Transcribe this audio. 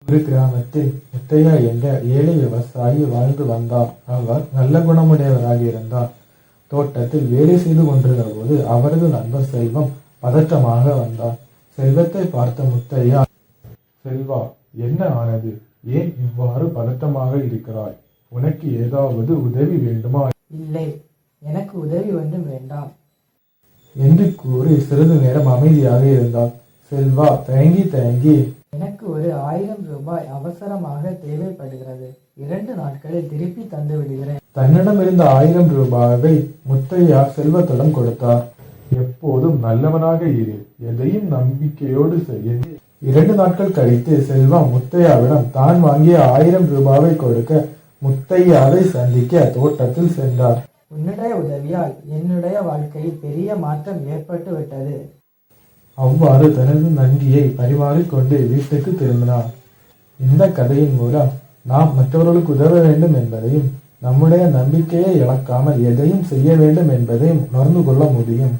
ஒரு கிராமத்தில் முத்தையா என்ற ஏழை விவசாயி வாழ்ந்து வந்தார். அவர் நல்ல குணமுடையவராக இருந்தார். தோட்டத்தில் வேலை செய்து கொண்டிருந்த போது அவரது நண்பர் செல்வம் பதற்றமாக வந்தார். செல்வத்தை பார்த்த முத்தையா, செல்வா, என்ன ஆனது? ஏன் இவ்வாறு பதட்டமாக இருக்கிறாய்? உனக்கு ஏதாவது உதவி வேண்டுமா? இல்லை, எனக்கு உதவி ஒன்றும் வேண்டாம் என்று கூறி சிறிது நேரம் அமைதியாக இருந்தார். செல்வா தயங்கி தயங்கி, எனக்கு ஒரு 1000 ரூபாய் அவசரமாக தேவைப்படுகிறது. 2 நாட்களில் திருப்பி தந்து விடுகிறேன். தன்னிடம் இருந்த 1000 ரூபாயை முத்தையா செல்வத்திடம் கொடுத்தார். எப்போதும் நல்லவனாக இரு, எதையும் நம்பிக்கையோடு செய். 2 நாட்கள் கழித்து செல்வம் முத்தையாவிடம் தான் வாங்கிய 1000 ரூபாவை கொடுக்க முத்தையாவை சந்திக்க தோட்டத்தில் சென்றார். உன்னுடைய உதவியால் என்னுடைய வாழ்க்கையில் பெரிய மாற்றம் ஏற்பட்டு விட்டது. அவ்வாறு தனது நன்றியை பரிமாறிக்கொண்டு வீட்டுக்கு திரும்பினார். இந்த கதையின் மூலம் நாம் மற்றவர்களுக்கு உதவ வேண்டும் என்பதையும் நம்முடைய நம்பிக்கையை இழக்காமல் எதையும் செய்ய வேண்டும் என்பதையும் உணர்ந்து கொள்ள முடியும்.